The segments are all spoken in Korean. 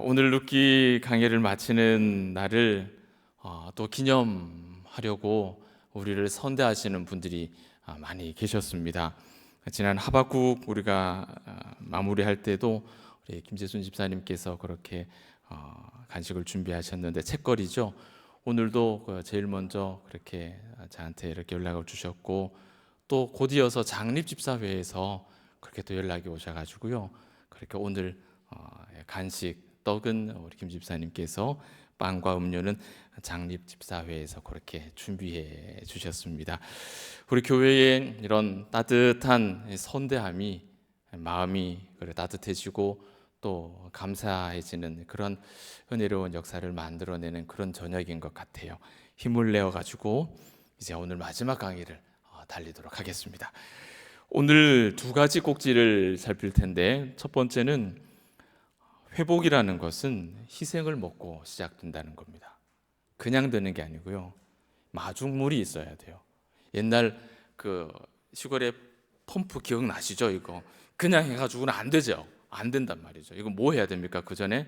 오늘 룻기 강해를 마치는 날을 또 기념하려고 우리를 선대하시는 분들이 많이 계셨습니다. 지난 하박국 우리가 마무리할 때도 우리 김재순 집사님께서 그렇게 간식을 준비하셨는데 책거리죠. 오늘도 제일 먼저 그렇게 저한테 이렇게 연락을 주셨고 또 곧이어서 장립집사회에서 그렇게 또 연락이 오셔가지고요. 그렇게 오늘 간식 떡은 우리 김 집사님께서 빵과 음료는 장립집사회에서 그렇게 준비해 주셨습니다. 우리 교회에 이런 따뜻한 선대함이 마음이 따뜻해지고 또 감사해지는 그런 은혜로운 역사를 만들어내는 그런 저녁인 것 같아요. 힘을 내어 가지고 이제 오늘 마지막 강의를 달리도록 하겠습니다. 오늘 두 가지 꼭지를 살필 텐데 첫 번째는 회복이라는 것은 희생을 먹고 시작된다는 겁니다. 그냥 되는 게 아니고요. 마중물이 있어야 돼요. 옛날 그 시골에 펌프 기억나시죠? 이거 그냥 해가지고는 안 되죠. 안 된단 말이죠. 이거 뭐 해야 됩니까? 그 전에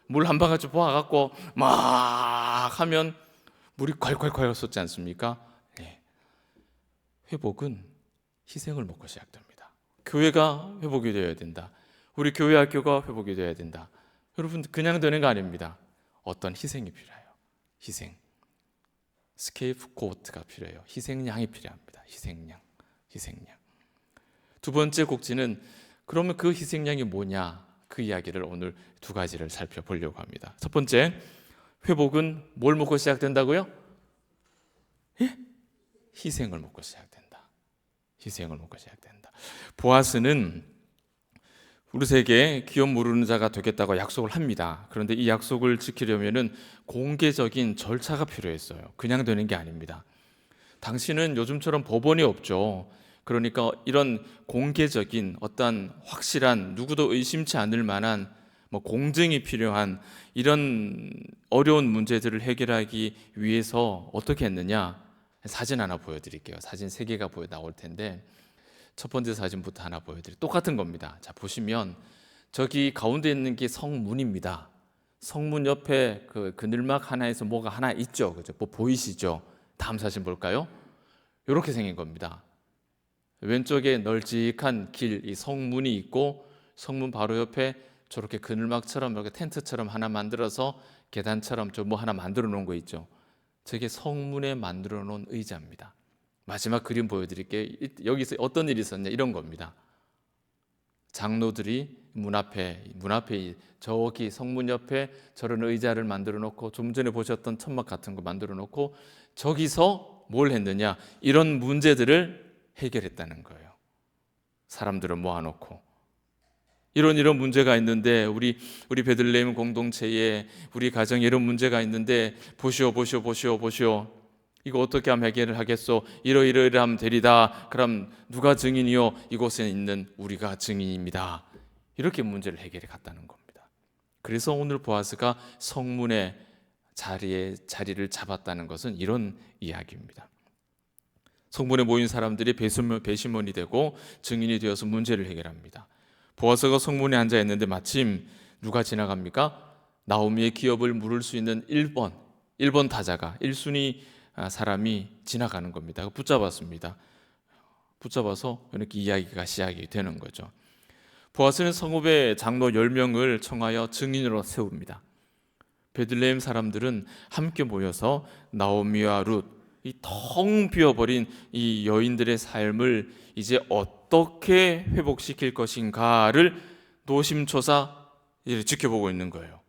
물 한 방울씩 부어갖고 막 하면 물이 콸콸콸 쏟지 않습니까? 네. 회복은 희생을 먹고 시작됩니다. 교회가 회복이 되어야 된다. 우리 교회 학교가 회복이 되어야 된다. 여러분 그냥 되는 거 아닙니다. 어떤 희생이 필요해요. 희생. 스케이프고트가 필요해요. 희생양이 필요합니다. 희생양. 두 번째 곡지는 그러면 그 희생양이 뭐냐? 그 이야기를 오늘 두 가지를 살펴보려고 합니다. 첫 번째, 회복은 뭘 먹고 시작된다고요? 예? 희생을 먹고 시작된다. 희생을 먹고 시작된다. 보아스는 루세에게 기업 모르는 자가 되겠다고 약속을 합니다. 그런데 이 약속을 지키려면은 공개적인 절차가 필요했어요. 그냥 되는 게 아닙니다. 당시는 요즘처럼 법원이 없죠. 그러니까 이런 공개적인 어떤 확실한 누구도 의심치 않을 만한 공증이 필요한 이런 어려운 문제들을 해결하기 위해서 어떻게 했느냐? 사진 하나 보여드릴게요. 사진 3개가 나올 텐데 첫 번째 사진부터 하나 보여드릴게요. 똑같은 겁니다. 자, 보시면 저기 가운데 있는 게 성문입니다. 성문 옆에 그 그늘막 하나에서 뭐가 하나 있죠. 그죠? 뭐 보이시죠? 다음 사진 볼까요? 이렇게 생긴 겁니다. 왼쪽에 널찍한 길, 이 성문이 있고 성문 바로 옆에 저렇게 그늘막처럼 이렇게 텐트처럼 하나 만들어서 계단처럼 저 뭐 하나 만들어 놓은 거 있죠. 저게 성문에 만들어 놓은 의자입니다. 마지막 그림 보여드릴게요. 여기서 어떤 일이 있었냐 이런 겁니다. 장로들이 문 앞에 저기 성문 옆에 저런 의자를 만들어 놓고 좀 전에 보셨던 천막 같은 거 만들어 놓고 저기서 뭘 했느냐 이런 문제들을 해결했다는 거예요. 사람들을 모아놓고 이런 문제가 있는데 우리 베들레헴 공동체에 우리 가정에 이런 문제가 있는데 보시오 이거 어떻게 하면 해결을 하겠소? 이러하면 되리다. 그럼 누가 증인이요? 이곳에 있는 우리가 증인입니다. 이렇게 문제를 해결해 갔다는 겁니다. 그래서 오늘 보아스가 성문의 자리를 잡았다는 것은 이런 이야기입니다. 성문에 모인 사람들이 배심원이 되고 증인이 되어서 문제를 해결합니다. 보아스가 성문에 앉아 있는데 마침 누가 지나갑니까? 나오미의 기업을 물을 수 있는 1번 타자가 1순위 사람이 지나가는 겁니다. 붙잡았습니다. 붙잡아서 이렇게 이야기가 시작이 되는 거죠. 보아스는 성읍의 장로 10명을 청하여 증인으로 세웁니다. 베들레헴 사람들은 함께 모여서 나오미와 룻, 이 텅 비어버린 이 여인들의 삶을 이제 어떻게 회복시킬 것인가를 노심초사 지켜보고 있는 거예요.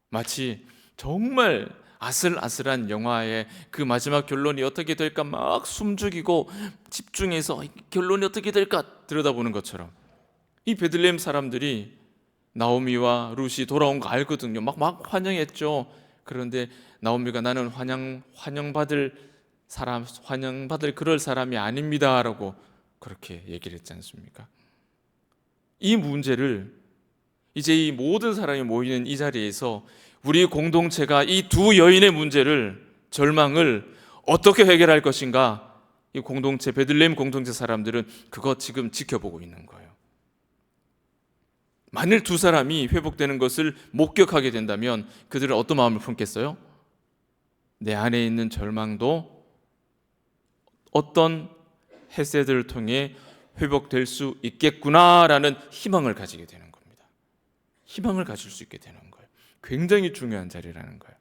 마치 정말 아슬아슬한 영화의 그 마지막 결론이 어떻게 될까 막 숨죽이고 집중해서 결론이 어떻게 될까 들여다보는 것처럼 이 베들레헴 사람들이 나오미와 룻이 돌아온 거 알거든요. 막 환영했죠. 그런데 나오미가 나는 환영받을 그럴 사람이 아닙니다라고 그렇게 얘기를 했지 않습니까? 이 문제를 이제 이 모든 사람이 모이는 이 자리에서 우리 공동체가 이 두 여인의 문제를 절망을 어떻게 해결할 것인가 이 베들레헴 공동체 사람들은 그거 지금 지켜보고 있는 거예요. 만일 두 사람이 회복되는 것을 목격하게 된다면 그들은 어떤 마음을 품겠어요? 내 안에 있는 절망도 어떤 헤세드를 통해 회복될 수 있겠구나라는 희망을 가지게 되는 겁니다. 희망을 가질 수 있게 되는 거예요. 굉장히 중요한 자리라는 거예요.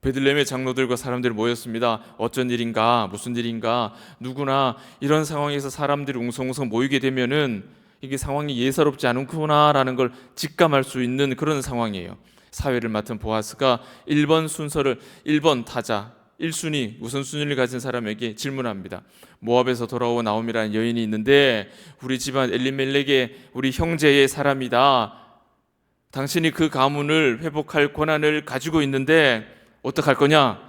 베들레헴의 장로들과 사람들이 모였습니다. 어쩐 일인가, 무슨 일인가. 누구나 이런 상황에서 사람들이 웅성웅성 모이게 되면은 이게 상황이 예사롭지 않구나라는 걸 직감할 수 있는 그런 상황이에요. 사회를 맡은 보아스가 1번 타자 1순위 우선순위를 가진 사람에게 질문합니다. 모압에서 돌아온 나오미라는 여인이 있는데 우리 집안 엘리멜렉의 우리 형제의 사람이다. 당신이 그 가문을 회복할 권한을 가지고 있는데 어떡할 거냐?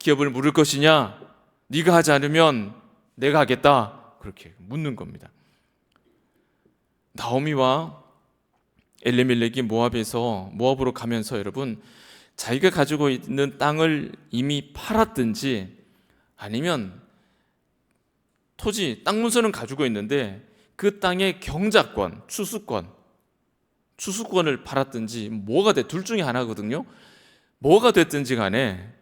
기업을 물을 것이냐? 네가 하지 않으면 내가 하겠다. 그렇게 묻는 겁니다. 나오미와 엘리멜렉이 모압으로 가면서 여러분 자기가 가지고 있는 땅을 이미 팔았든지 아니면 토지, 땅 문서는 가지고 있는데 그 땅의 경작권, 추수권을 팔았든지 뭐가 돼 둘 중에 하나거든요. 뭐가 됐든지 간에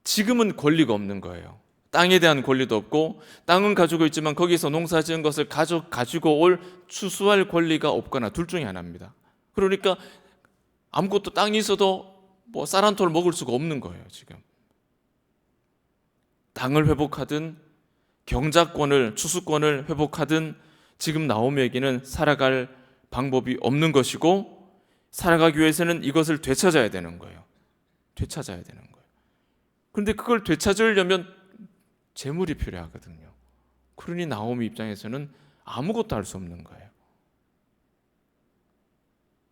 지금은 권리가 없는 거예요. 땅에 대한 권리도 없고 땅은 가지고 있지만 거기서 농사 지은 것을 가지고 올 추수할 권리가 없거나 둘 중에 하나입니다. 그러니까 아무것도 땅이 있어도 뭐 쌀 한 톨 먹을 수가 없는 거예요. 지금 땅을 회복하든 경작권을 추수권을 회복하든 지금 나오미에게는 살아갈 방법이 없는 것이고 살아가기 위해서는 이것을 되찾아야 되는 거예요. 되찾아야 되는 거예요. 그런데 그걸 되찾으려면 재물이 필요하거든요. 그러니 나오미 입장에서는 아무것도 할 수 없는 거예요.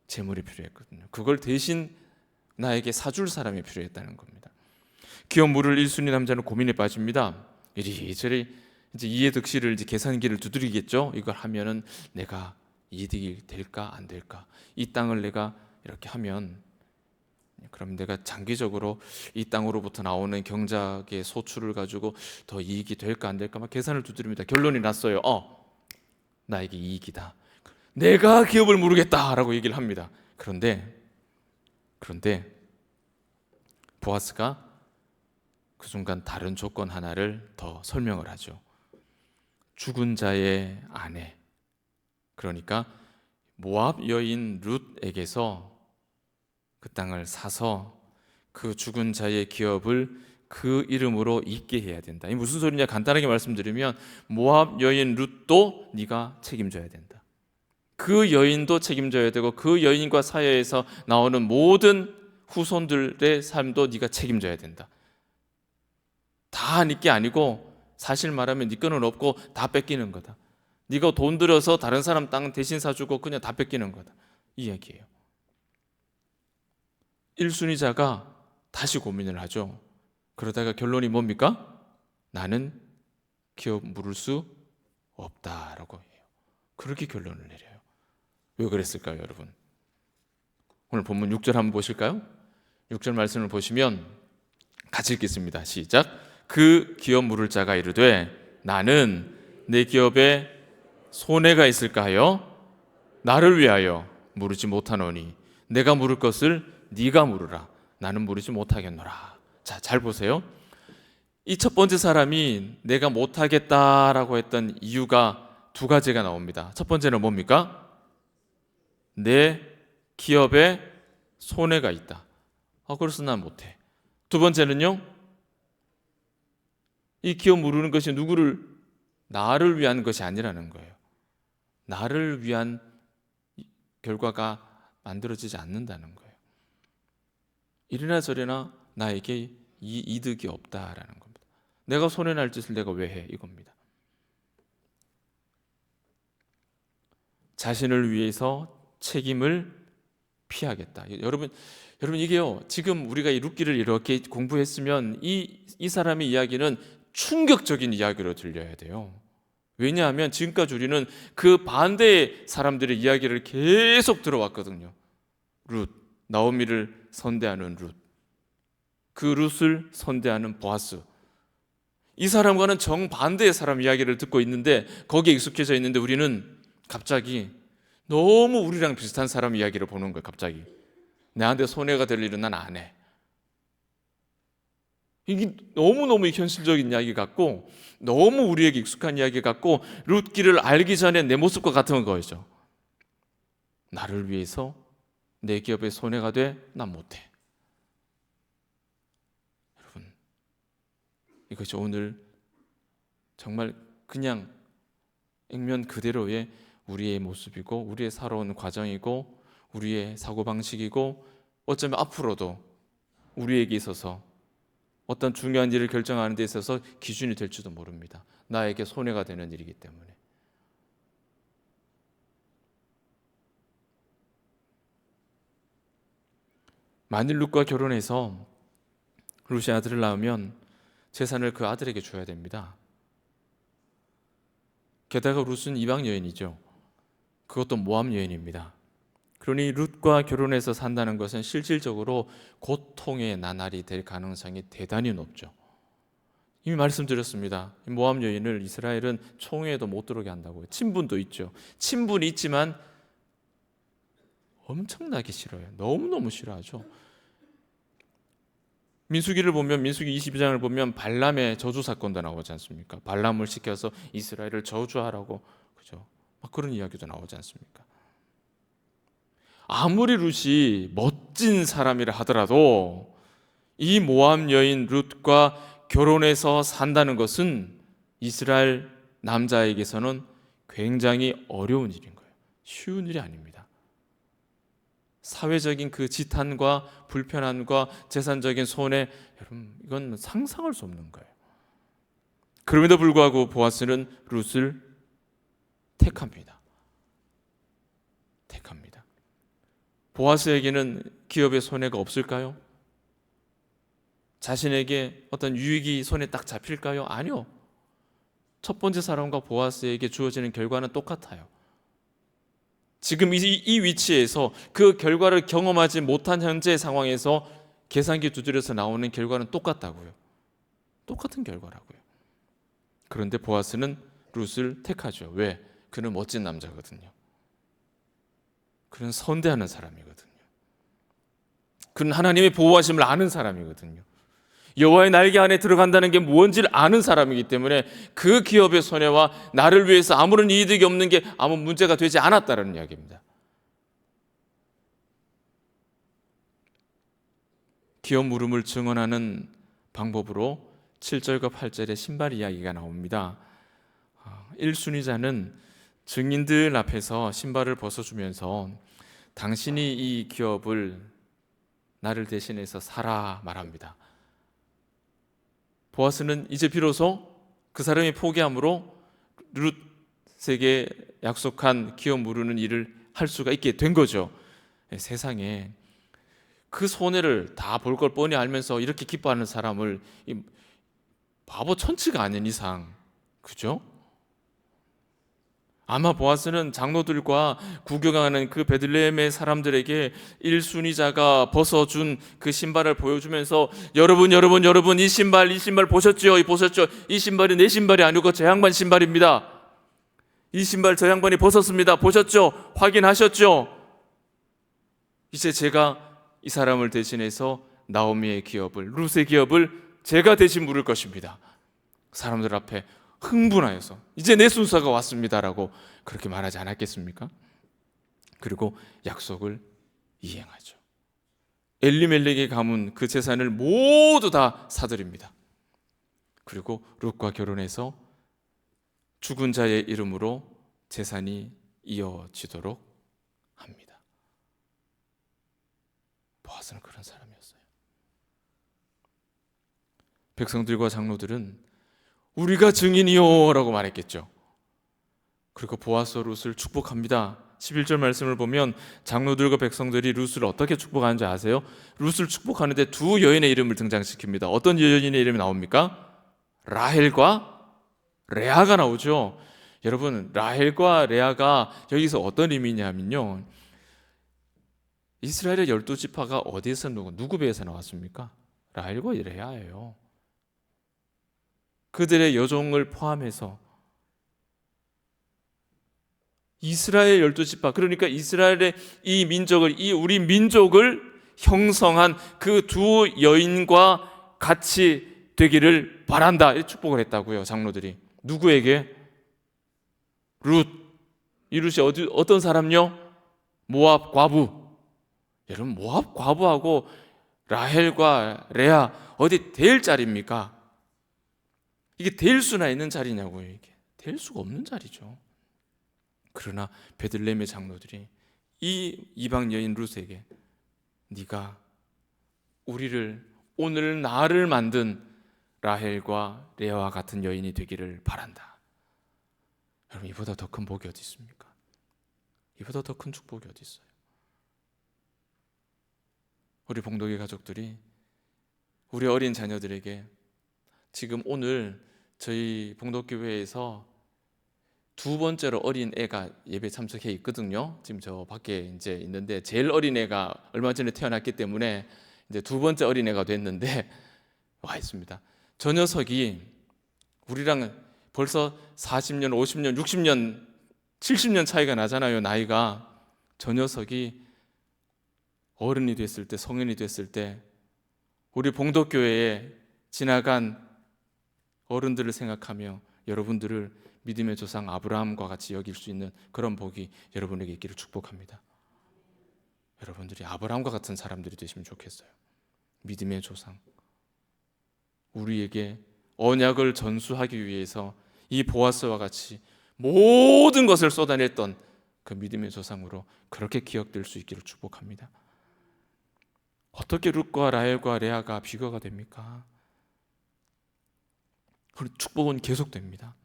재물이 필요했거든요. 그걸 대신 나에게 사줄 사람이 필요했다는 겁니다. 기업 물을 1순위 남자는 고민에 빠집니다. 이리저리 이제 이해득실을 이제 계산기를 두드리겠죠. 이걸 하면은 내가 이득이 될까 안 될까? 이 땅을 내가 이렇게 하면 그럼 내가 장기적으로 이 땅으로부터 나오는 경작의 소출을 가지고 더 이익이 될까 안 될까 막 계산을 두드립니다. 결론이 났어요. 나에게 이익이다. 내가 기업을 물으겠다라고 얘기를 합니다. 그런데 보아스가 그 순간 다른 조건 하나를 더 설명을 하죠. 죽은 자의 아내, 그러니까 모압 여인 룻에게서 그 땅을 사서 그 죽은 자의 기업을 그 이름으로 잊게 해야 된다. 이 무슨 소리냐 간단하게 말씀드리면 모압 여인 룻도 네가 책임져야 된다. 그 여인도 책임져야 되고 그 여인과 사이에서 나오는 모든 후손들의 삶도 네가 책임져야 된다. 다 네 게 아니고 사실 말하면 네 거는 없고 다 뺏기는 거다. 네가 돈 들여서 다른 사람 땅 대신 사주고 그냥 다 뺏기는 거다. 이 얘기예요. 1순위자가 다시 고민을 하죠. 그러다가 결론이 뭡니까? 나는 기업 물을 수 없다라고 해요. 그렇게 결론을 내려요. 왜 그랬을까요, 여러분? 오늘 본문 6절 한번 보실까요? 6절 말씀을 보시면 같이 읽겠습니다. 시작. 그 기업 물을 자가 이르되 나는 내 기업에 손해가 있을까 하여 나를 위하여 물으지 못하노니 내가 물을 것을 네가 물으라. 나는 물으지 못하겠노라. 자, 잘 보세요. 이 첫 번째 사람이 내가 못하겠다라고 했던 이유가 두 가지가 나옵니다. 첫 번째는 뭡니까? 내 기업에 손해가 있다. 그래서 난 못해. 두 번째는요, 이 기업 물으는 것이 나를 위한 것이 아니라는 거예요. 나를 위한 결과가 만들어지지 않는다는 거예요. 이래나 저래나 나에게 이 이득이 없다라는 겁니다. 내가 손해날 짓을 내가 왜 해? 이겁니다. 자신을 위해서 책임을 피하겠다. 여러분 이게요. 지금 우리가 이 룻기를 이렇게 공부했으면 이 사람의 이야기는 충격적인 이야기로 들려야 돼요. 왜냐하면 지금까지 우리는 그 반대의 사람들의 이야기를 계속 들어왔거든요. 룻, 나오미를 선대하는 룻, 그 룻을 선대하는 보아스. 이 사람과는 정반대의 사람 이야기를 듣고 있는데 거기에 익숙해져 있는데 우리는 갑자기 너무 우리랑 비슷한 사람 이야기를 보는 거예요. 갑자기 내한테 손해가 될 일은 난 안 해. 이게 너무너무 현실적인 이야기 같고 너무 우리에게 익숙한 이야기 같고 룻기를 알기 전에 내 모습과 같은 거죠. 나를 위해서 내 기업에 손해가 돼? 난 못해. 여러분, 이것이 오늘 정말 그냥 액면 그대로의 우리의 모습이고 우리의 살아온 과정이고 우리의 사고방식이고 어쩌면 앞으로도 우리에게 있어서 어떤 중요한 일을 결정하는 데 있어서 기준이 될지도 모릅니다. 나에게 손해가 되는 일이기 때문에. 만일 룻과 결혼해서 룻이 아들을 낳으면 재산을 그 아들에게 줘야 됩니다. 게다가 룻은 이방 여인이죠. 그것도 모함 여인입니다. 그러니 룻과 결혼해서 산다는 것은 실질적으로 고통의 나날이 될 가능성이 대단히 높죠. 이미 말씀드렸습니다. 모함 여인을 이스라엘은 총회에도 못 들어오게 한다고요. 친분도 있죠. 친분이 있지만 엄청나게 싫어요. 너무너무 싫어하죠. 민수기를 보면 민수기 22장을 보면 발람의 저주 사건도 나오지 않습니까? 발람을 시켜서 이스라엘을 저주하라고, 그죠? 막 그런 이야기도 나오지 않습니까? 아무리 룻이 멋진 사람이라 하더라도 이 모함 여인 룻과 결혼해서 산다는 것은 이스라엘 남자에게서는 굉장히 어려운 일인 거예요. 쉬운 일이 아닙니다. 사회적인 그 지탄과 불편함과 재산적인 손해, 여러분 이건 상상할 수 없는 거예요. 그럼에도 불구하고 보아스는 룻을 택합니다. 보아스에게는 기업의 손해가 없을까요? 자신에게 어떤 유익이 손에 딱 잡힐까요? 아니요. 첫 번째 사람과 보아스에게 주어지는 결과는 똑같아요. 지금 이 위치에서 그 결과를 경험하지 못한 현재 상황에서 계산기 두드려서 나오는 결과는 똑같다고요. 똑같은 결과라고요. 그런데 보아스는 룻을 택하죠. 왜? 그는 멋진 남자거든요. 그는 선대하는 사람이거든요. 그는 하나님의 보호하심을 아는 사람이거든요. 여호와의 날개 안에 들어간다는 게 무언지를 아는 사람이기 때문에 그 기업의 손해와 나를 위해서 아무런 이득이 없는 게 아무 문제가 되지 않았다는 이야기입니다. 기업 물음을 증언하는 방법으로 7절과 8절에 신발 이야기가 나옵니다. 1순위자는 증인들 앞에서 신발을 벗어주면서 당신이 이 기업을 나를 대신해서 사라 말합니다. 보아스는 이제 비로소 그 사람이 포기함으로 룻에게 약속한 기업 무르는 일을 할 수가 있게 된 거죠. 세상에 그 손해를 다 볼 걸 뻔히 알면서 이렇게 기뻐하는 사람을 바보 천치가 아닌 이상, 그죠? 아마 보아스는 장로들과 구경하는 그 베들레헴의 사람들에게 1순위자가 벗어준 그 신발을 보여주면서 여러분 이 신발 보셨죠? 이 신발이 내 신발이 아니고 저 양반 신발입니다. 이 신발 저 양반이 벗었습니다. 보셨죠? 확인하셨죠? 이제 제가 이 사람을 대신해서 나오미의 기업을, 룻의 기업을 제가 대신 물을 것입니다. 사람들 앞에 흥분하여서 이제 내 순서가 왔습니다라고 그렇게 말하지 않았겠습니까? 그리고 약속을 이행하죠. 엘리멜렉의 가문 그 재산을 모두 다 사들입니다. 그리고 룻과 결혼해서 죽은 자의 이름으로 재산이 이어지도록 합니다. 보아스는 그런 사람이었어요. 백성들과 장로들은 우리가 증인이요 라고 말했겠죠. 그리고 보아스 룻을 축복합니다. 11절 말씀을 보면 장로들과 백성들이 룻을 어떻게 축복하는지 아세요? 룻을 축복하는데 두 여인의 이름을 등장시킵니다. 어떤 여인의 이름이 나옵니까? 라헬과 레아가 나오죠. 여러분, 라헬과 레아가 여기서 어떤 의미냐면요, 이스라엘의 12지파가 어디에서 누구 배에서 나왔습니까? 라헬과 레아예요. 그들의 여종을 포함해서 이스라엘 12지파, 그러니까 이스라엘의 이 민족을, 이 우리 민족을 형성한 그 두 여인과 같이 되기를 바란다, 이 축복을 했다고요, 장로들이. 누구에게? 룻. 이 룻이 어떤 사람요? 모압 과부. 여러분, 모압 과부하고 라헬과 레아 어디 될 자리입니까? 이게 될 수나 있는 자리냐고요. 이게 될 수가 없는 자리죠. 그러나 베들레헴의 장로들이 이 이방 여인 룻에게 네가 우리를, 오늘 나를 만든 라헬과 레아와 같은 여인이 되기를 바란다. 여러분, 이보다 더 큰 복이 어디 있습니까? 이보다 더 큰 축복이 어디 있어요? 우리 봉독의 가족들이 우리 어린 자녀들에게 지금 오늘 저희 봉독교회에서 두 번째로 어린 애가 예배 참석해 있거든요. 지금 저 밖에 이제 있는데, 제일 어린 애가 얼마 전에 태어났기 때문에 이제 두 번째 어린 애가 됐는데 와 있습니다. 저 녀석이 우리랑 벌써 40년, 50년, 60년, 70년 차이가 나잖아요, 나이가. 저 녀석이 어른이 됐을 때, 성인이 됐을 때 우리 봉독교회에 지나간 어른들을 생각하며 여러분들을 믿음의 조상 아브라함과 같이 여길 수 있는 그런 복이 여러분에게 있기를 축복합니다. 여러분들이 아브라함과 같은 사람들이 되시면 좋겠어요. 믿음의 조상, 우리에게 언약을 전수하기 위해서 이 보아스와 같이 모든 것을 쏟아냈던 그 믿음의 조상으로 그렇게 기억될 수 있기를 축복합니다. 어떻게 룻과 라헬과 레아가 비교가 됩니까? 축복은 계속됩니다.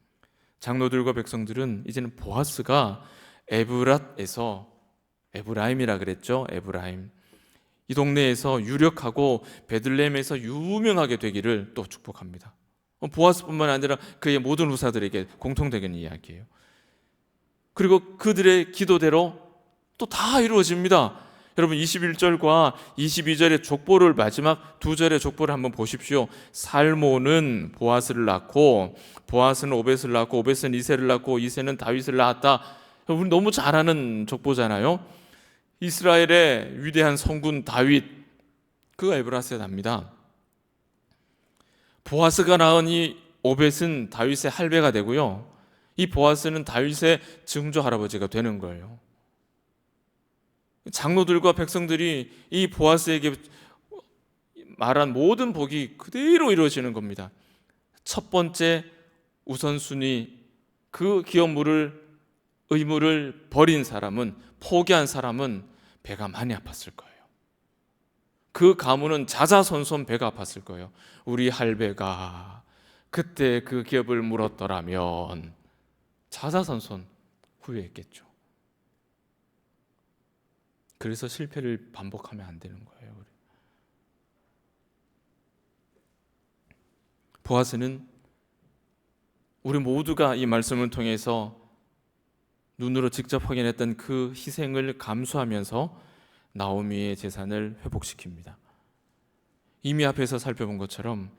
장로들과 백성들은 이제는 보아스가 에브랏에서, 에브라임이라 그랬죠, 에브라임, 이 동네에서 유력하고 베들레헴에서 유명하게 되기를 또 축복합니다. 보아스뿐만 아니라 그의 모든 후사들에게 공통되는 이야기예요. 그리고 그들의 기도대로 또 다 이루어집니다. 여러분, 21절과 22절의 족보를, 마지막 두 절의 족보를 한번 보십시오. 살몬은 보아스를 낳고, 보아스는 오벳을 낳고, 오벳은 이새를 낳고, 이새는 다윗을 낳았다. 우리 너무 잘 아는 족보잖아요. 이스라엘의 위대한 성군 다윗, 그가 에브라스에 납니다. 보아스가 낳은 이 오벳은 다윗의 할배가 되고요, 이 보아스는 다윗의 증조 할아버지가 되는 거예요. 장로들과 백성들이 이 보아스에게 말한 모든 복이 그대로 이루어지는 겁니다. 첫 번째 우선순위, 그 기업물을, 의무를 버린 사람은, 포기한 사람은 배가 많이 아팠을 거예요. 그 가문은 자자손손 배가 아팠을 거예요. 우리 할배가 그때 그 기업을 물었더라면 자자손손 후회했겠죠. 그래서 실패를 반복하면 안 되는 거예요. 보아스는 우리 모두가 이 말씀을 통해서 눈으로 직접 확인했던 그 희생을 감수하면서 나오미의 재산을 회복시킵니다. 이미 앞에서 살펴본 것처럼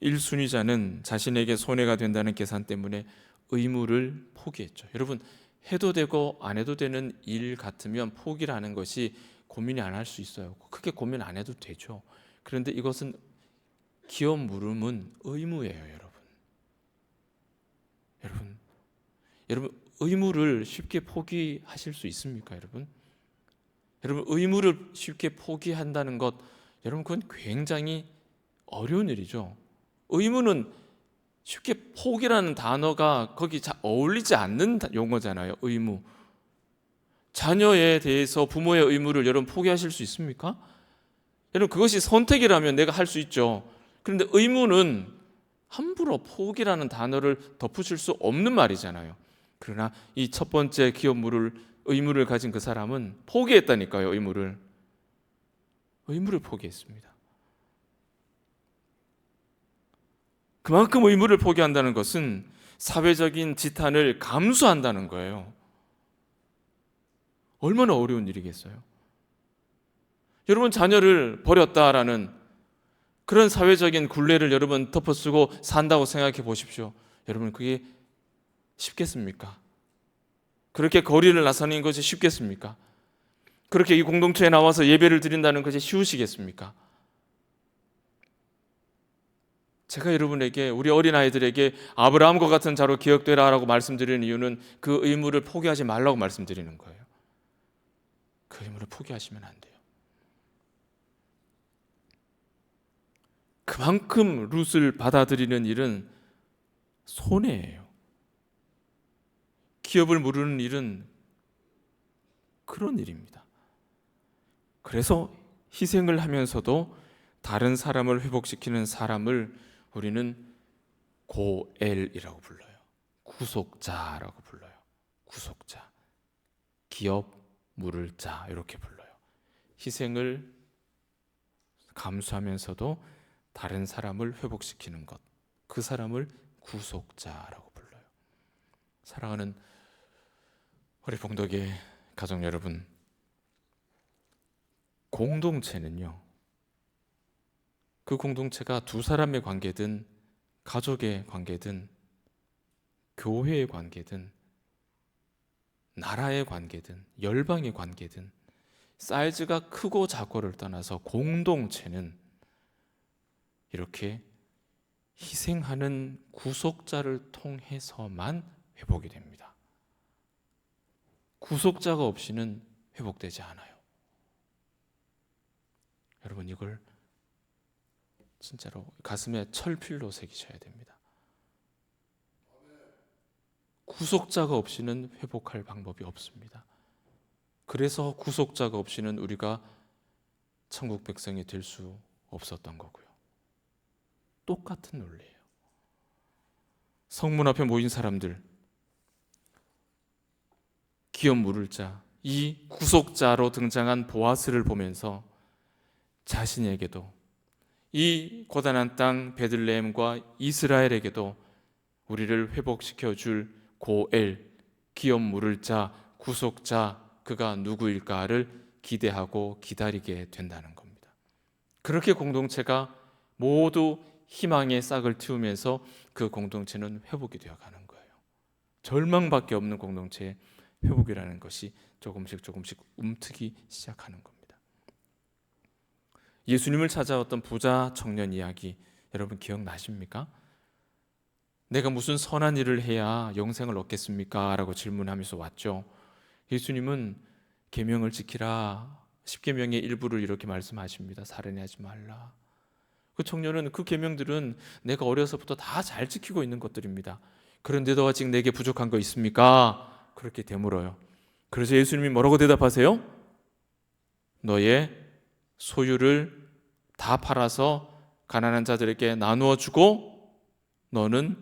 1순위자는 자신에게 손해가 된다는 계산 때문에 의무를 포기했죠. 여러분, 해도 되고 안 해도 되는 일 같으면 포기라는 것이 고민이 안 할 수 있어요. 크게 고민 안 해도 되죠. 그런데 이것은 기업 물음은 의무예요, 여러분. 여러분, 의무를 쉽게 포기하실 수 있습니까, 여러분? 여러분, 의무를 쉽게 포기한다는 것, 여러분, 그건 굉장히 어려운 일이죠. 의무는 쉽게 포기라는 단어가 거기 잘 어울리지 않는 용어잖아요. 의무. 자녀에 대해서 부모의 의무를 여러분 포기하실 수 있습니까? 여러분, 그것이 선택이라면 내가 할 수 있죠. 그런데 의무는 함부로 포기라는 단어를 덧붙일 수 없는 말이잖아요. 그러나 이 첫 번째 기업물을, 의무를 가진 그 사람은 포기했다니까요. 의무를 포기했습니다. 그만큼 의무를 포기한다는 것은 사회적인 지탄을 감수한다는 거예요. 얼마나 어려운 일이겠어요? 여러분, 자녀를 버렸다라는 그런 사회적인 굴레를 여러분 덮어쓰고 산다고 생각해 보십시오. 여러분, 그게 쉽겠습니까? 그렇게 거리를 나서는 것이 쉽겠습니까? 그렇게 이 공동체에 나와서 예배를 드린다는 것이 쉬우시겠습니까? 제가 여러분에게, 우리 어린아이들에게 아브라함과 같은 자로 기억되라라고 말씀드리는 이유는 그 의무를 포기하지 말라고 말씀드리는 거예요. 그 의무를 포기하시면 안 돼요. 그만큼 룻을 받아들이는 일은 손해예요. 기업을 무르는 일은 그런 일입니다. 그래서 희생을 하면서도 다른 사람을 회복시키는 사람을 우리는 고엘이라고 불러요. 구속자라고 불러요. 구속자. 기업 물을 자 이렇게 불러요. 희생을 감수하면서도 다른 사람을 회복시키는 것. 그 사람을 구속자라고 불러요. 사랑하는 우리 봉덕의 가족 여러분, 공동체는요, 그 공동체가 두 사람의 관계든 가족의 관계든 교회의 관계든 나라의 관계든 열방의 관계든 사이즈가 크고 작고를 떠나서 공동체는 이렇게 희생하는 구속자를 통해서만 회복이 됩니다. 구속자가 없이는 회복되지 않아요. 여러분, 이걸 진짜로 가슴에 철필로 새기셔야 됩니다. 구속자가 없이는 회복할 방법이 없습니다. 그래서 구속자가 없이는 우리가 천국 백성이 될 수 없었던 거고요. 똑같은 논리예요. 성문 앞에 모인 사람들, 기업 물을 자, 이 구속자로 등장한 보아스를 보면서 자신에게도 이 고단한 땅 베들레헴과 이스라엘에게도 우리를 회복시켜 줄 고엘, 기업 물을 자, 구속자, 그가 누구일까를 기대하고 기다리게 된다는 겁니다. 그렇게 공동체가 모두 희망의 싹을 틔우면서 그 공동체는 회복이 되어가는 거예요. 절망밖에 없는 공동체의 회복이라는 것이 조금씩 움트기 시작하는 겁니다. 예수님을 찾아왔던 부자 청년 이야기 여러분 기억나십니까? 내가 무슨 선한 일을 해야 영생을 얻겠습니까? 라고 질문하면서 왔죠. 예수님은 계명을 지키라, 10계명의 일부를 이렇게 말씀하십니다. 살인하지 말라. 그 청년은 그 계명들은 내가 어려서부터 다 잘 지키고 있는 것들입니다. 그런데도 아직 내게 부족한 거 있습니까? 그렇게 되물어요. 그래서 예수님이 뭐라고 대답하세요? 너의 소유를 다 팔아서 가난한 자들에게 나누어 주고 너는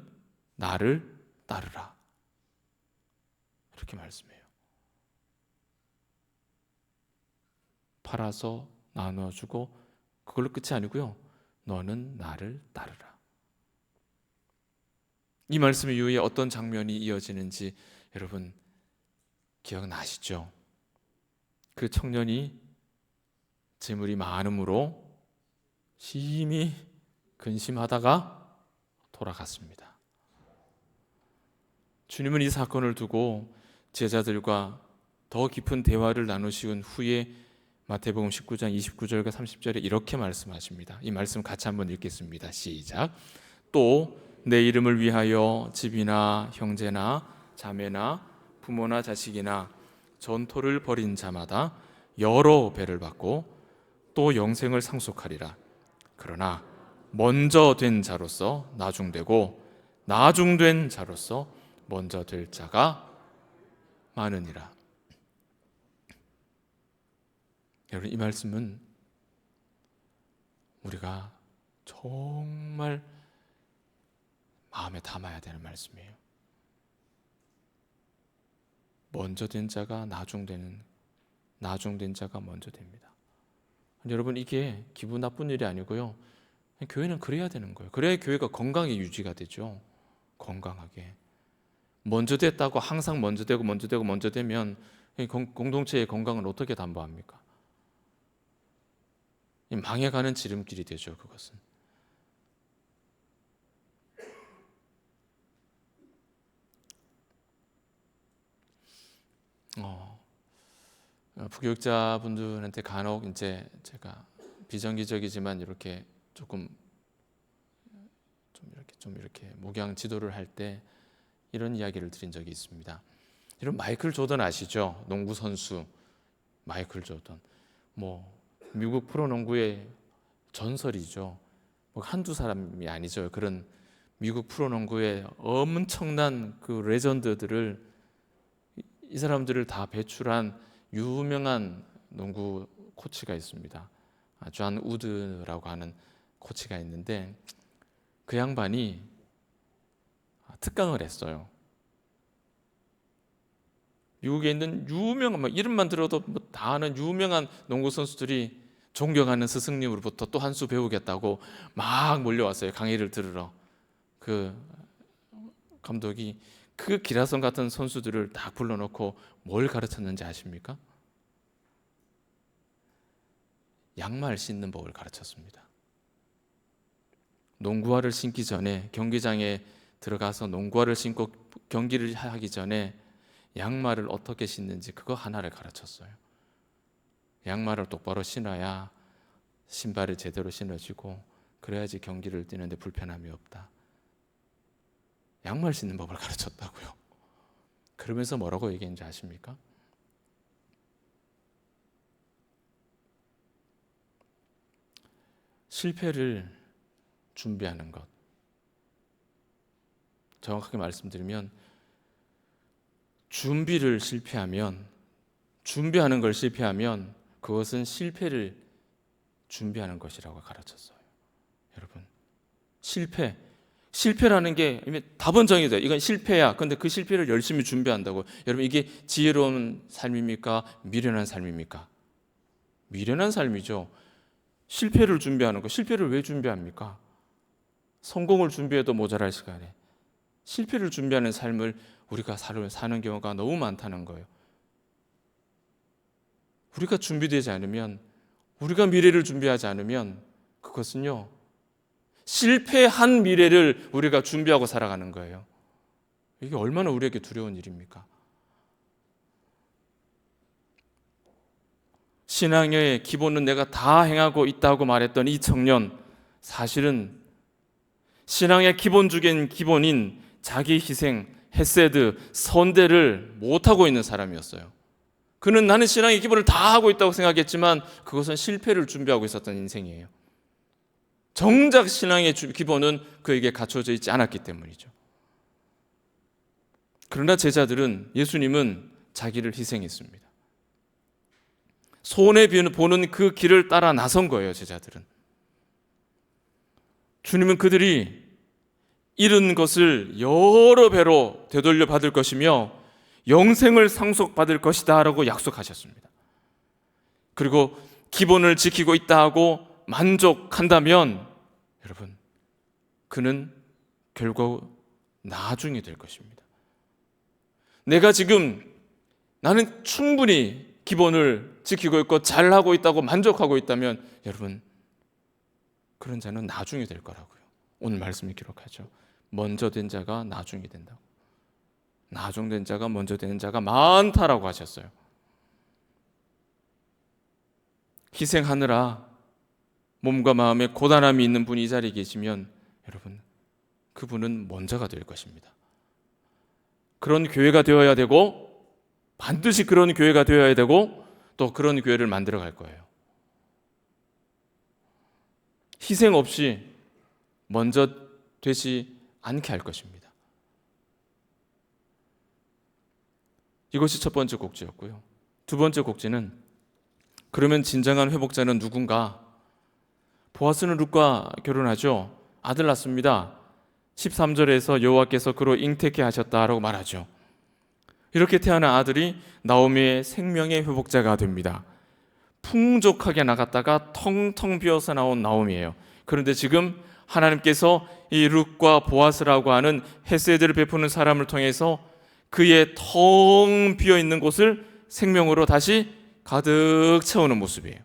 나를 따르라. 이렇게 말씀해요. 팔아서 나누어 주고 그걸로 끝이 아니고요. 너는 나를 따르라. 이 말씀 이후에 어떤 장면이 이어지는지 여러분 기억나시죠? 그 청년이 재물이 많음으로 심히 근심하다가 돌아갔습니다. 주님은 이 사건을 두고 제자들과 더 깊은 대화를 나누신 후에 마태복음 19장 29절과 30절에 이렇게 말씀하십니다. 이 말씀 같이 한번 읽겠습니다. 시작. 또 내 이름을 위하여 집이나 형제나 자매나 부모나 자식이나 전토를 벌인 자마다 여러 배를 받고 또 영생을 상속하리라. 그러나 먼저 된 자로서 나중되고 나중된 자로서 먼저 될 자가 많으니라. 여러분, 이 말씀은 우리가 정말 마음에 담아야 되는 말씀이에요. 먼저 된 자가 나중된 자가 먼저 됩니다. 여러분, 이게 기분 나쁜 일이 아니고요. 교회는 그래야 되는 거예요. 그래야 교회가 건강히 유지가 되죠. 건강하게. 먼저 됐다고 항상 먼저 되면 공동체의 건강을 어떻게 담보합니까? 망해가는 지름길이 되죠. 그것은. 부교육자분들한테 간혹 이제 제가 비정기적이지만 이렇게 좀 이렇게 목양 지도를 할 때 이런 이야기를 드린 적이 있습니다. 이런 마이클 조던 아시죠? 농구 선수 마이클 조던. 미국 프로농구의 전설이죠. 한두 사람이 아니죠. 그런 미국 프로농구의 엄청난 그 레전드들을 이 사람들을 다 배출한 유명한 농구 코치가 있습니다. 존 우드라고 하는 코치가 있는데 그 양반이 특강을 했어요. 미국에 있는 유명한 이름만 들어도 다 아는 유명한 농구 선수들이 존경하는 스승님으로부터 또 한 수 배우겠다고 막 몰려왔어요. 강의를 들으러. 그 감독이 그 기라성 같은 선수들을 다 불러놓고 뭘 가르쳤는지 아십니까? 양말 신는 법을 가르쳤습니다. 농구화를 신기 전에 경기장에 들어가서 농구화를 신고 경기를 하기 전에 양말을 어떻게 신는지 그거 하나를 가르쳤어요. 양말을 똑바로 신어야 신발을 제대로 신어지고 그래야지 경기를 뛰는데 불편함이 없다. 양말 신는 법을 가르쳤다고요. 그러면서 뭐라고 얘기했는지 아십니까? 실패를 준비하는 것. 정확하게 말씀드리면 준비하는 걸 실패하면 그것은 실패를 준비하는 것이라고 가르쳤어요. 여러분, 실패라는 게 이미 답은 정해져. 이건 실패야. 근데 그 실패를 열심히 준비한다고. 여러분, 이게 지혜로운 삶입니까? 미련한 삶입니까? 미련한 삶이죠. 실패를 준비하는 거. 실패를 왜 준비합니까? 성공을 준비해도 모자랄 시간에 실패를 준비하는 삶을 우리가 사는 경우가 너무 많다는 거예요. 우리가 준비되지 않으면, 우리가 미래를 준비하지 않으면 그것은요, 실패한 미래를 우리가 준비하고 살아가는 거예요. 이게 얼마나 우리에게 두려운 일입니까? 신앙의 기본은 내가 다 행하고 있다고 말했던 이 청년, 사실은 신앙의 기본 중엔 기본인 자기 희생, 헤세드, 선대를 못하고 있는 사람이었어요. 그는 나는 신앙의 기본을 다 하고 있다고 생각했지만 그것은 실패를 준비하고 있었던 인생이에요. 정작 신앙의 기본은 그에게 갖춰져 있지 않았기 때문이죠. 그러나 제자들은, 예수님은 자기를 희생했습니다. 손해보는 그 길을 따라 나선 거예요. 제자들은. 주님은 그들이 잃은 것을 여러 배로 되돌려 받을 것이며 영생을 상속받을 것이다 라고 약속하셨습니다. 그리고 기본을 지키고 있다 하고 만족한다면 여러분, 그는 결국 나중에 될 것입니다. 나는 충분히 기본을 지키고 있고 잘하고 있다고 만족하고 있다면 여러분, 그런 자는 나중에 될 거라고요. 오늘 말씀이 기록하죠. 먼저 된 자가 나중에 된다고. 나중된 자가 먼저 되는 자가 많다라고 하셨어요. 희생하느라 몸과 마음에 고단함이 있는 분이 이 자리에 계시면 여러분, 그분은 먼저가 될 것입니다. 그런 교회가 되어야 되고, 반드시 그런 교회가 되어야 되고, 또 그런 교회를 만들어 갈 거예요. 희생 없이 먼저 되지 않게 할 것입니다. 이것이 첫 번째 곡지였고요. 두 번째 곡지는, 그러면 진정한 회복자는 누군가? 보아스는 룻과 결혼하죠. 아들 낳습니다. 13절에서 여호와께서 그로 잉태케 하셨다라고 말하죠. 이렇게 태어난 아들이 나오미의 생명의 회복자가 됩니다. 풍족하게 나갔다가 텅텅 비어서 나온 나오미예요. 그런데 지금 하나님께서 이 룻과 보아스라고 하는 헤세드를 베푸는 사람을 통해서 그의 텅 비어 있는 곳을 생명으로 다시 가득 채우는 모습이에요.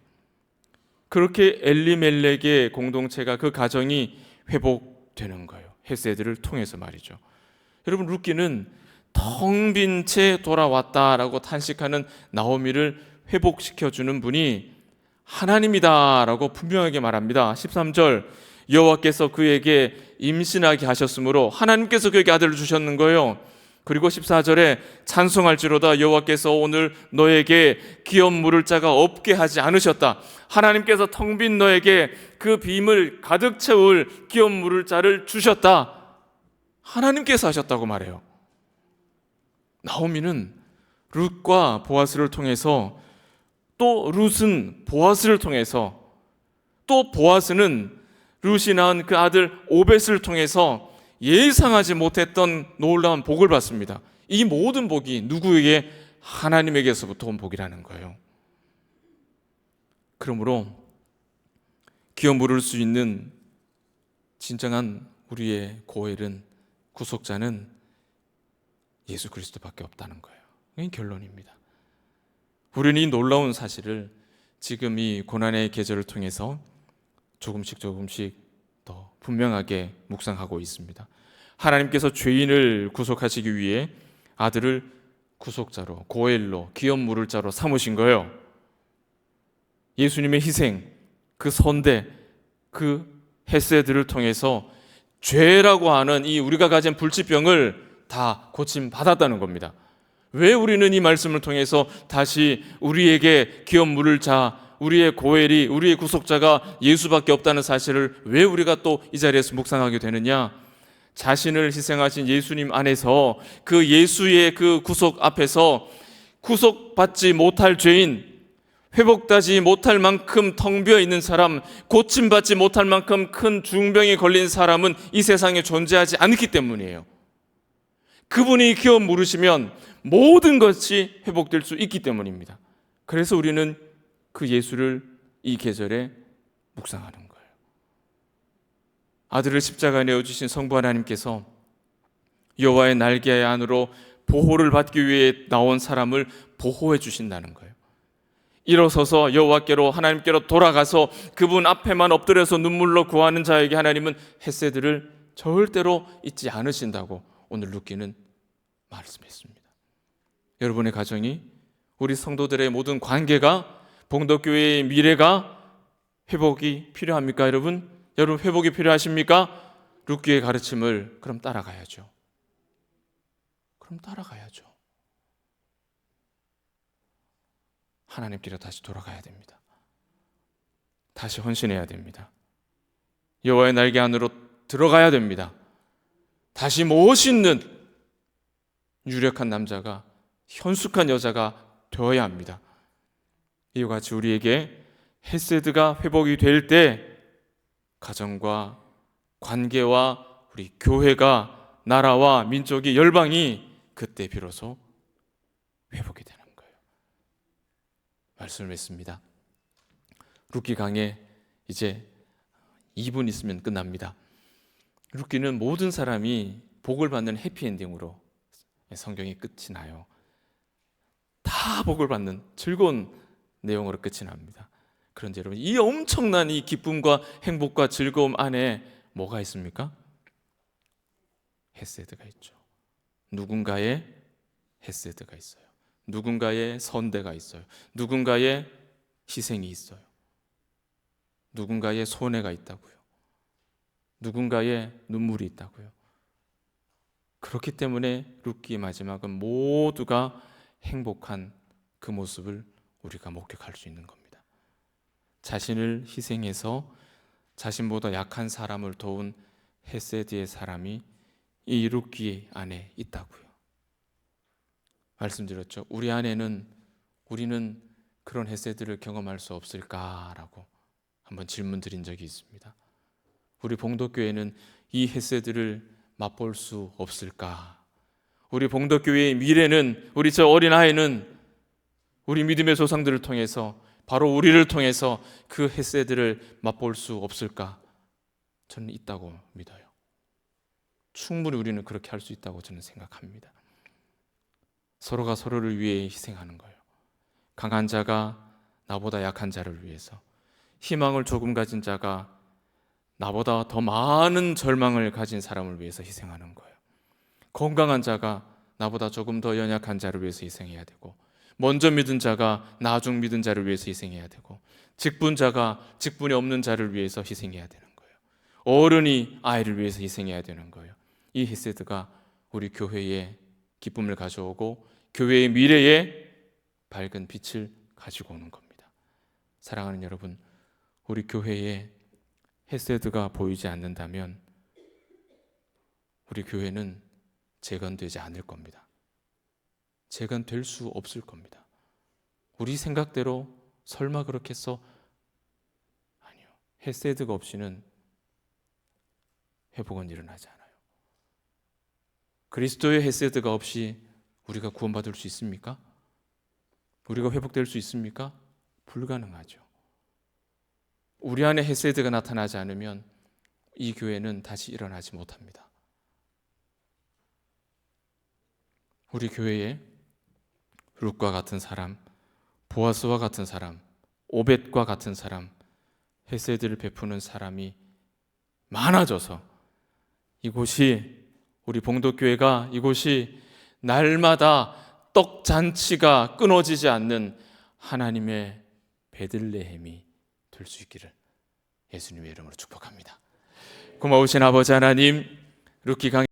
그렇게 엘리멜렉의 공동체가, 그 가정이 회복되는 거예요. 헤세드를 통해서 말이죠. 여러분, 룻기는 텅 빈 채 돌아왔다라고 탄식하는 나오미를 회복시켜주는 분이 하나님이다라고 분명하게 말합니다. 13절, 여호와께서 그에게 임신하게 하셨으므로 하나님께서 그에게 아들을 주셨는 거예요. 그리고 14절에 찬송할지로다 여호와께서 오늘 너에게 기업 물을 자가 없게 하지 않으셨다. 하나님께서 텅 빈 너에게 그 빔을 가득 채울 기업 물을 자를 주셨다. 하나님께서 하셨다고 말해요. 나오미는 룻과 보아스를 통해서, 또 룻은 보아스를 통해서, 또 보아스는 룻이 낳은 그 아들 오벳을 통해서 예상하지 못했던 놀라운 복을 받습니다. 이 모든 복이 누구에게? 하나님에게서부터 온 복이라는 거예요. 그러므로 기어 물을 수 있는 진정한 우리의 고엘은, 구속자는 예수 그리스도밖에 없다는 거예요. 이게 결론입니다. 우리는 이 놀라운 사실을 지금 이 고난의 계절을 통해서 조금씩 더 분명하게 묵상하고 있습니다. 하나님께서 죄인을 구속하시기 위해 아들을 구속자로, 고엘로, 기업 물을 자로 삼으신 거예요. 예수님의 희생, 그 선대, 그 헤세드를 통해서 죄라고 하는 이 우리가 가진 불치병을 다 고침 받았다는 겁니다. 왜 우리는 이 말씀을 통해서 다시 우리에게 기업 물을 자, 우리의 고엘이, 우리의 구속자가 예수밖에 없다는 사실을 왜 우리가 또 이 자리에서 묵상하게 되느냐? 자신을 희생하신 예수님 안에서, 그 예수의 그 구속 앞에서 구속받지 못할 죄인, 회복되지 못할 만큼 텅 비어 있는 사람, 고침받지 못할 만큼 큰 중병에 걸린 사람은 이 세상에 존재하지 않기 때문이에요. 그분이 기업 물으시면 모든 것이 회복될 수 있기 때문입니다. 그래서 우리는 그 예수를 이 계절에 묵상하는 거예요. 아들을 십자가에 내어주신 성부 하나님께서 여호와의 날개 안으로 보호를 받기 위해 나온 사람을 보호해 주신다는 거예요. 일어서서 여호와께로, 하나님께로 돌아가서 그분 앞에만 엎드려서 눈물로 구하는 자에게 하나님은 헤세드를 절대로 잊지 않으신다고 오늘 룻기는 말씀했습니다. 여러분의 가정이, 우리 성도들의 모든 관계가, 봉독교회의 미래가 회복이 필요합니까? 여러분 회복이 필요하십니까? 룻기의 가르침을 그럼 따라가야죠. 하나님께로 다시 돌아가야 됩니다. 다시 헌신해야 됩니다. 여호와의 날개 안으로 들어가야 됩니다. 다시 멋있는 유력한 남자가, 현숙한 여자가 되어야 합니다. 이와 같이 우리에게 헤세드가 회복이 될 때 가정과 관계와 우리 교회가, 나라와 민족이, 열방이 그때 비로소 회복이 되는 거예요. 말씀을 맺습니다. 룻기 강해 이제 2분 있으면 끝납니다. 룻기는 모든 사람이 복을 받는 해피엔딩으로 성경이 끝이 나요. 다 복을 받는 즐거운 내용으로 끝이 납니다. 그런데 여러분, 이 엄청난 이 기쁨과 행복과 즐거움 안에 뭐가 있습니까? 헤세드가 있죠. 누군가의 헤세드가 있어요. 누군가의 선대가 있어요. 누군가의 희생이 있어요. 누군가의 손해가 있다고요. 누군가의 눈물이 있다고요. 그렇기 때문에 룻기의 마지막은 모두가 행복한 그 모습을 우리가 목격할 수 있는 겁니다. 자신을 희생해서 자신보다 약한 사람을 도운 헤세드의 사람이 이 룻기 안에 있다고요. 말씀드렸죠. 우리 안에는, 우리는 그런 헤세드를 경험할 수 없을까라고 한번 질문 드린 적이 있습니다. 우리 봉독교회는 이 헤세드를 맛볼 수 없을까? 우리 봉독교회의 미래는, 우리 저 어린아이는 우리 믿음의 조상들을 통해서, 바로 우리를 통해서 그 헤세드를 맛볼 수 없을까? 저는 있다고 믿어요. 충분히 우리는 그렇게 할 수 있다고 저는 생각합니다. 서로가 서로를 위해 희생하는 거예요. 강한 자가 나보다 약한 자를 위해서, 희망을 조금 가진 자가 나보다 더 많은 절망을 가진 사람을 위해서 희생하는 거예요. 건강한 자가 나보다 조금 더 연약한 자를 위해서 희생해야 되고, 먼저 믿은 자가 나중 믿은 자를 위해서 희생해야 되고, 직분자가 직분이 없는 자를 위해서 희생해야 되는 거예요. 어른이 아이를 위해서 희생해야 되는 거예요. 이 헤세드가 우리 교회에 기쁨을 가져오고 교회의 미래에 밝은 빛을 가지고 오는 겁니다. 사랑하는 여러분, 우리 교회에 헤세드가 보이지 않는다면 우리 교회는 재건되지 않을 겁니다. 재건될 수 없을 겁니다. 우리 생각대로 설마 그렇게 해서, 아니요, 헤세드가 없이는 회복은 일어나지 않아요. 그리스도의 헤세드가 없이 우리가 구원받을 수 있습니까? 우리가 회복될 수 있습니까? 불가능하죠. 우리 안에 헤세드가 나타나지 않으면 이 교회는 다시 일어나지 못합니다. 우리 교회에 룻과 같은 사람, 보아스와 같은 사람, 오벳과 같은 사람, 헤세드를 베푸는 사람이 많아져서 이곳이, 우리 봉독교회가 이곳이 날마다 떡잔치가 끊어지지 않는 하나님의 베들레헴이 될 수 있기를 예수님의 이름으로 축복합니다. 고마우신 아버지 하나님, 룻기 강